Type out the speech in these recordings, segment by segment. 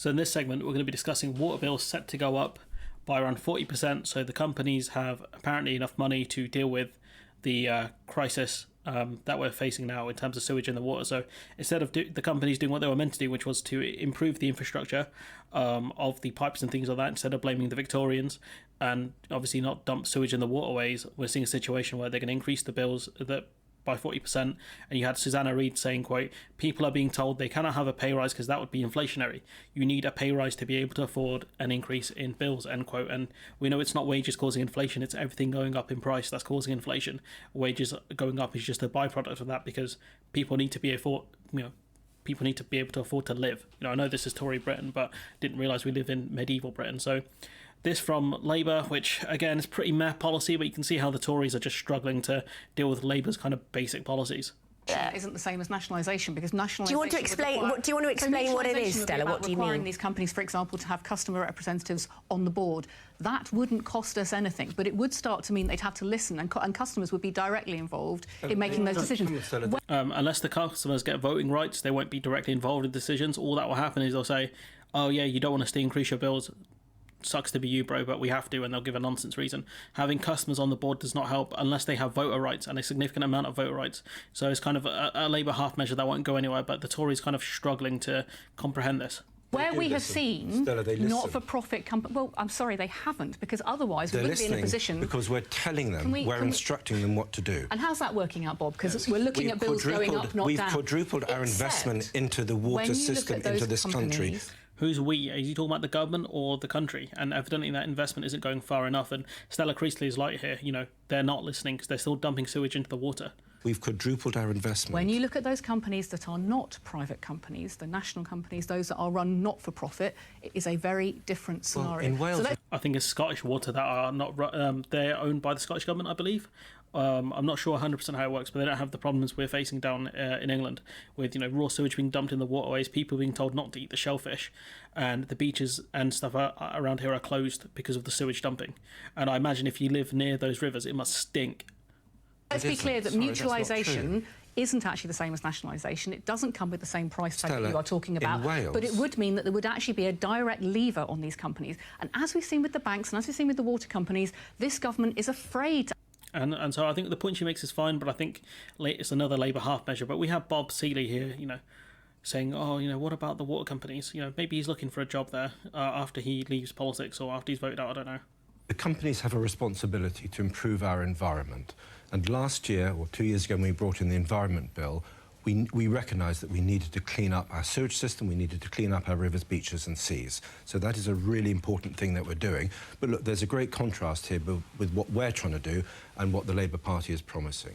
So in this segment, we're going to be discussing water bills set to go up by around 40%. So the companies have apparently enough money to deal with the crisis that we're facing now in terms of sewage in the water. So instead of the companies doing what they were meant to do, which was to improve the infrastructure of the pipes and things like that, instead of blaming the Victorians and obviously not dump sewage in the waterways, we're seeing a situation where they're going to increase the bills by 40%. And you had Susanna Reid saying, quote, people are being told they cannot have a pay rise because that would be inflationary. You need a pay rise to be able to afford an increase in bills, end quote. And we know it's not wages causing inflation, it's everything going up in price that's causing inflation. Wages going up is just a byproduct of that because people need to be able to afford to live. I know this is Tory Britain, but didn't realise we live in medieval Britain. So this from Labour, which again is pretty meh policy, but you can see how the Tories are just struggling to deal with Labour's kind of basic policies. Isn't the same as nationalisation, because nationalisation... Do you want to explain what it is, Stella? What do you mean? Requiring these companies, for example, to have customer representatives on the board, that wouldn't cost us anything, but it would start to mean they'd have to listen, and customers would be directly involved in making those decisions. Unless the customers get voting rights, they won't be directly involved in decisions. All that will happen is they'll say, oh yeah, you don't want us to increase your bills, sucks to be you, bro, but we have to, and they'll give a nonsense reason. Having customers on the board does not help unless they have voter rights, and a significant amount of voter rights. So it's kind of a Labour half measure that won't go anywhere, but the Tories kind of struggling to comprehend this. Where we have seen not-for-profit companies... Well, I'm sorry, they haven't, because otherwise we wouldn't be in a position... because we're telling them, we're instructing them what to do. And how's that working out, Bob? Because we're looking at bills going up, not down. We've quadrupled our investment into the water system, into this country. Who's we? Are you talking about the government or the country? And evidently that investment isn't going far enough. And Stella Creasley's light here, they're not listening because they're still dumping sewage into the water. We've quadrupled our investment. When you look at those companies that are not private companies, the national companies, those that are run not for profit, it is a very different scenario. Well, in Wales, I think it's Scottish Water that are not. They're owned by the Scottish government, I believe. I'm not sure 100% how it works, but they don't have the problems we're facing down in England with raw sewage being dumped in the waterways, people being told not to eat the shellfish, and the beaches and stuff around here are closed because of the sewage dumping. And I imagine if you live near those rivers, it must stink. Let's be clear that mutualisation isn't actually the same as nationalisation. It doesn't come with the same price tag that you are talking about. But it would mean that there would actually be a direct lever on these companies. And as we've seen with the banks and as we've seen with the water companies, this government is afraid to... And so I think the point she makes is fine, but I think it's another Labour half measure. But we have Bob Seeley here, saying, oh, what about the water companies? Maybe he's looking for a job there after he leaves politics or after he's voted out, I don't know. The companies have a responsibility to improve our environment. And last year, or 2 years ago, when we brought in the Environment Bill, we recognised that we needed to clean up our sewage system, we needed to clean up our rivers, beaches and seas. So that is a really important thing that we're doing. But look, there's a great contrast here with what we're trying to do and what the Labour Party is promising.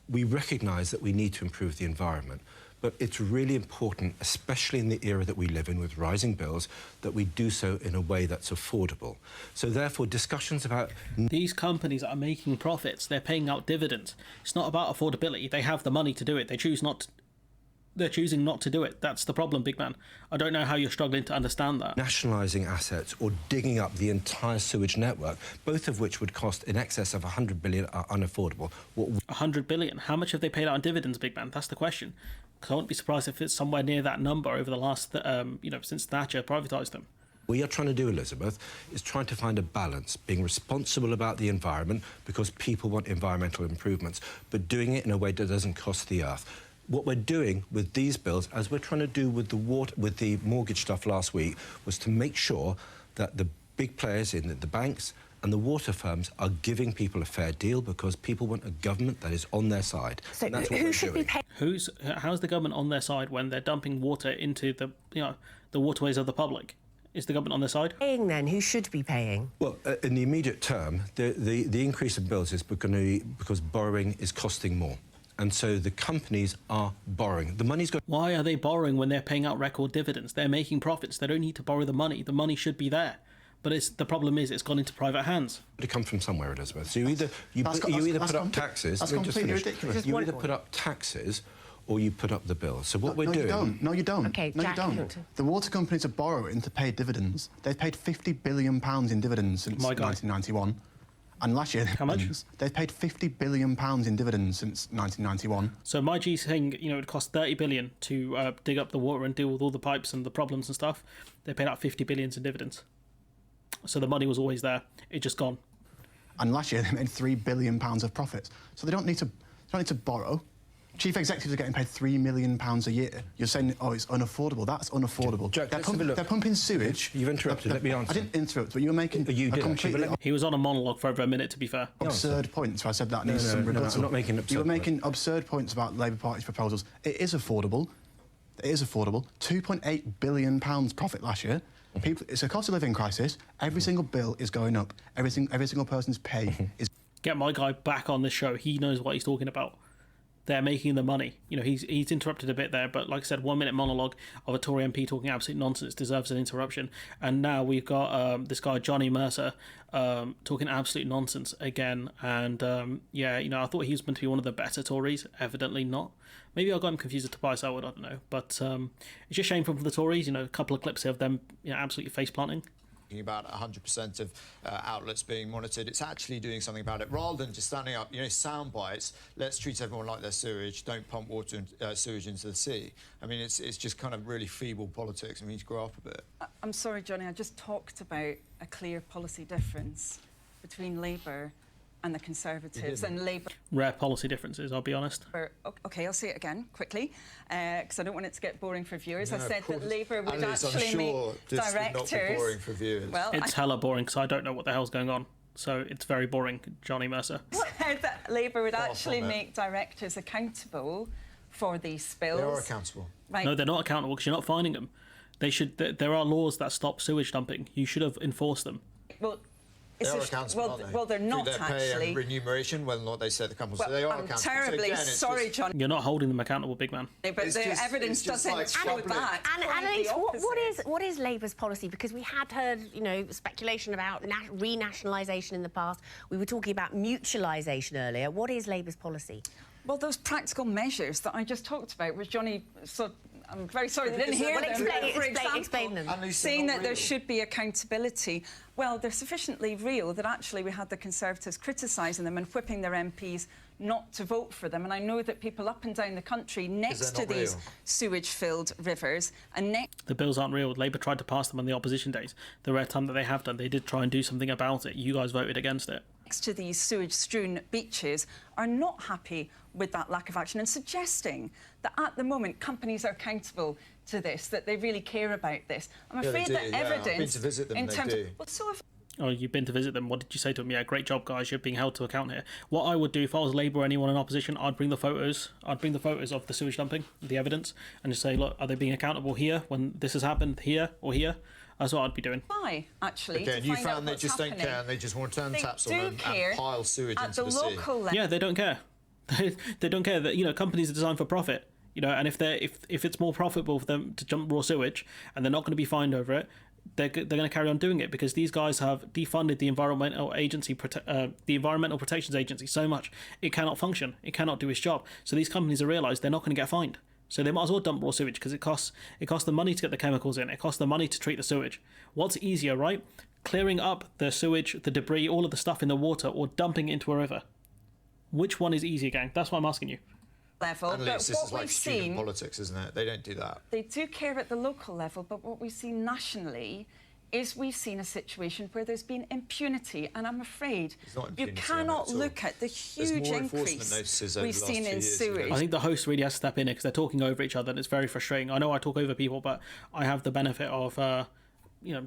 We recognise that we need to improve the environment, but it's really important, especially in the era that we live in with rising bills, that we do so in a way that's affordable. So therefore, discussions about... These companies are making profits, they're paying out dividends. It's not about affordability, they have the money to do it, they're choosing not to do it. That's the problem, big man. I don't know how you're struggling to understand that. Nationalising assets or digging up the entire sewage network, both of which would cost in excess of 100 billion, are unaffordable. 100 billion? How much have they paid out in dividends, big man? That's the question. Because I wouldn't be surprised if it's somewhere near that number over the last, since Thatcher privatised them. What you're trying to do, Elizabeth, is trying to find a balance, being responsible about the environment because people want environmental improvements, but doing it in a way that doesn't cost the earth. What we're doing with these bills, as we're trying to do with the mortgage stuff last week, was to make sure that the big players in the banks and the water firms are giving people a fair deal because people want a government that is on their side. So who should be paying? How's the government on their side when they're dumping water into the waterways of the public? Is the government on their side? Paying then? Who should be paying? Well, in the immediate term, the increase in bills is because borrowing is costing more. And so the companies are borrowing. The money's going... Why are they borrowing when they're paying out record dividends? They're making profits. They don't need to borrow the money. The money should be there. But the problem is it's gone into private hands. It comes from somewhere, Elizabeth. So you either put up taxes... That's completely ridiculous. You either put up taxes or you put up the bill. So what we're doing... No, you don't. Okay, no, Jack, you don't. The water companies are borrowing to pay dividends. They've paid £50 billion in dividends since 1991. And last year, how much? They've paid £50 billion in dividends since 1991. So my G's saying, it cost 30 billion to dig up the water and deal with all the pipes and the problems and stuff. They paid out 50 billion in dividends. So the money was always there. It just gone. And last year they made £3 billion of profits. So they don't need to borrow. Chief executives are getting paid £3 million a year. You're saying, oh, it's unaffordable. That's unaffordable. Jack, they're pumping sewage. You've interrupted. Let me answer. I didn't interrupt, but you were making You did, completely He was on a monologue for over a minute, to be fair. absurd points. So I said that needs some rebuttal. I'm not making absurd You were making absurd points about Labour Party's proposals. It is affordable. It is affordable. £2.8 billion profit last year. It's a cost of living crisis. Every single bill is going up. Every single person's pay is... Get my guy back on this show. He knows what he's talking about. They're making the money. He's interrupted a bit there, but like I said, 1 minute monologue of a Tory MP talking absolute nonsense deserves an interruption. And now we've got this guy, Johnny Mercer, talking absolute nonsense again. And I thought he was meant to be one of the better Tories. Evidently not. Maybe I got him confused with Tobias Elwood, I don't know. But it's just shameful for the Tories. A couple of clips here of them absolutely face planting. About 100% of outlets being monitored. It's actually doing something about it rather than just standing up, sound bites. Let's treat everyone like their sewage. Don't pump water and sewage into the sea. I mean, it's just kind of really feeble politics. We need to grow up a bit. I'm sorry, Johnny. I just talked about a clear policy difference between Labour and the Conservatives and Labour. Rare policy differences, I'll be honest. OK, I'll say it again quickly, because I don't want it to get boring for viewers. I said that Labour would actually make directors... Not be boring for viewers. Well, it's hella boring, because I don't know what the hell's going on. So it's very boring, Johnny Mercer. I said that Labour would actually make directors accountable for these spills. They are accountable. Right. No, they're not accountable, because you're not finding them. They should. There are laws that stop sewage dumping. You should have enforced them. Well, they are accountable, aren't they? Well, they're not, through their actually. pay and remuneration, whether or not they set the companies. Well, so they are I'm accountable. terribly sorry, John. You're not holding them accountable, big man. But the evidence doesn't show that. And Annalise, what is Labour's policy? Because we had heard, speculation about renationalisation in the past. We were talking about mutualisation earlier. What is Labour's policy? Well, those practical measures that I just talked about, which Johnny... I'm very sorry they didn't hear them. Explain them. Saying that there should be accountability. Well, they're sufficiently real that actually we had the Conservatives criticising them and whipping their MPs not to vote for them. And I know that people up and down the country next to these sewage-filled rivers and The bills aren't real. Labour tried to pass them on the opposition days. The rare time that they have done, they did try and do something about it. You guys voted against it. Next to these sewage-strewn beaches are not happy with that lack of action and suggesting that at the moment companies are accountable to this, that they really care about this. I'm afraid that evidence... I've been to visit them, in they terms do. of, well, so have... Oh, you've been to visit them. What did you say to them? Yeah, great job, guys. You're being held to account here. What I would do if I was Labour or anyone in opposition, I'd bring the photos. I'd bring the photos of the sewage dumping, the evidence, and just say, look, are they being accountable here when this has happened here or here? That's what I'd be doing. Why, actually? Okay, and you found they just don't care and they just want to turn taps on and pile sewage into the sea. Yeah, they don't care. They don't care that companies are designed for profit. And if it's more profitable for them to dump raw sewage and they're not going to be fined over it, they're going to carry on doing it because these guys have defunded the environmental protections agency so much it cannot function. It cannot do its job. So these companies have realised they're not going to get fined. So they might as well dump raw sewage because it costs them money to get the chemicals in. It costs them money to treat the sewage. What's easier, right? Clearing up the sewage, the debris, all of the stuff in the water, or dumping it into a river? Which one is easier, gang? That's what I'm asking you. Level, but this is like student politics, isn't it? They don't do that. They do care at the local level, but what we've seen nationally is we've seen a situation where there's been impunity, and I'm afraid you cannot look at the huge increase we've seen in sewage. I think the host really has to step in it because they're talking over each other and it's very frustrating. I know I talk over people, but I have the benefit of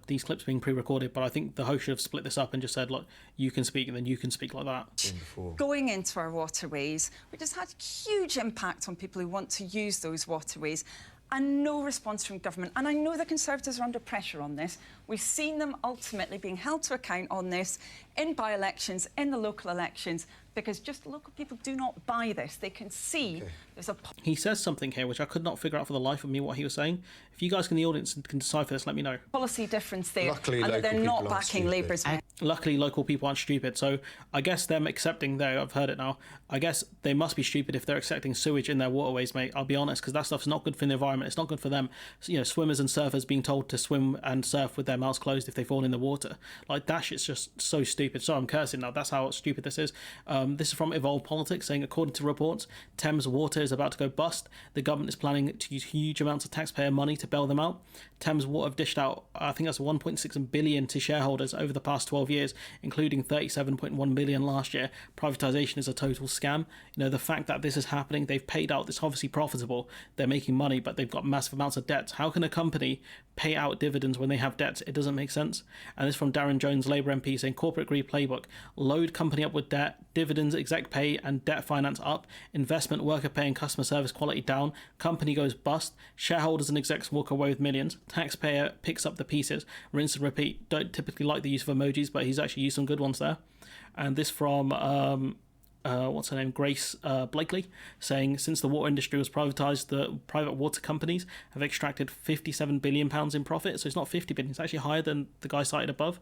these clips being pre-recorded, but I think the host should have split this up and just said, look, you can speak and then you can speak like that. Going into our waterways, which has had huge impact on people who want to use those waterways, and no response from government. And I know the Conservatives are under pressure on this. We've seen them ultimately being held to account on this in by-elections, in the local elections, because just local people do not buy this. They can see there's a... He says something here which I could not figure out for the life of me what he was saying. If you guys in the audience can decipher this, let me know. Policy difference there, Luckily, and that they're not backing Labour's... Luckily, local people aren't stupid, so I guess them accepting there, I've heard it now, I guess they must be stupid if they're accepting sewage in their waterways, mate. I'll be honest, because that stuff's not good for the environment. It's not good for them. You know, swimmers and surfers being told to swim and surf with their mouths closed if they fall in the water. Like, that shit's just so stupid. Sorry, I'm cursing now. That's how stupid this is. This is from Evolve Politics, saying, according to reports, Thames Water is about to go bust. The government is planning to use huge amounts of taxpayer money to bail them out. Thames Water have dished out, I think that's 1.6 billion to shareholders over the past 12 years, including 37.1 billion last year. Privatisation is a total scam. You know, the fact that this is happening, they've paid out, it's obviously profitable, they're making money, but they've got massive amounts of debts. How can a company pay out dividends when they have debts? It doesn't make sense. And this from Darren Jones, Labour MP, saying, corporate greed playbook: load company up with debt, dividends, exec pay and debt finance up, investment, worker pay and customer service quality down, company goes bust, shareholders and execs walk away with millions, taxpayer picks up the pieces, rinse and repeat. Don't typically like the use of emojis, but he's actually used some good ones there. And this from what's her name, Grace Blakely, saying, since the water industry was privatised, the private water companies have extracted £57 billion in profit. So it's not 50 billion, it's actually higher than the guy cited above,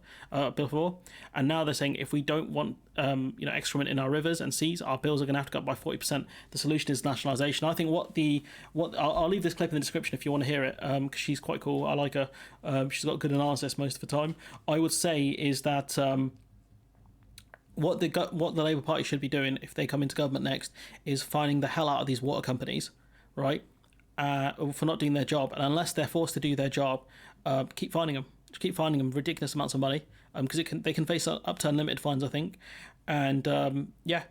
before. And now they're saying, if we don't want excrement in our rivers and seas, our bills are going to have to go up by 40%. The solution is nationalisation. I think I'll leave this clip in the description if you want to hear it, because she's quite cool. I like her. She's got good analysis most of the time. I would say is that what the Labour Party should be doing if they come into government next is fining the hell out of these water companies, right, for not doing their job. And unless they're forced to do their job, keep fining them. Just keep fining them ridiculous amounts of money, because they can face up to unlimited fines, I think. And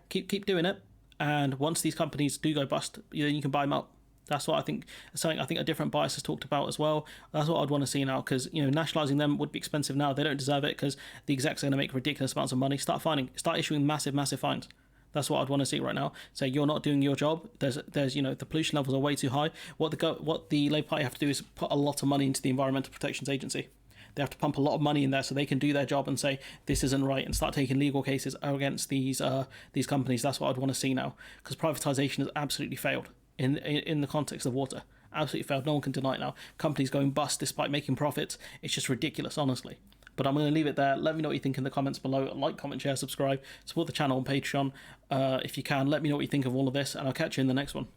keep doing it. And once these companies do go bust, then you can buy them out. That's what I think. Something I think a different bias has talked about as well. That's what I'd want to see now, because nationalising them would be expensive now. They don't deserve it because the execs are going to make ridiculous amounts of money. Start issuing massive fines. That's what I'd want to see right now. Say, you're not doing your job. There's the pollution levels are way too high. What the Labour Party have to do is put a lot of money into the Environmental Protection Agency. They have to pump a lot of money in there so they can do their job and say this isn't right and start taking legal cases against these companies. That's what I'd want to see now, because privatisation has absolutely failed. In the context of water, absolutely failed. No one can deny it now. Companies going bust despite making profits. It's just ridiculous, honestly. But I'm going to leave it there. Let me know what you think in the comments below. Like, comment, share, subscribe. Support the channel on Patreon if you can. Let me know what you think of all of this, and I'll catch you in the next one.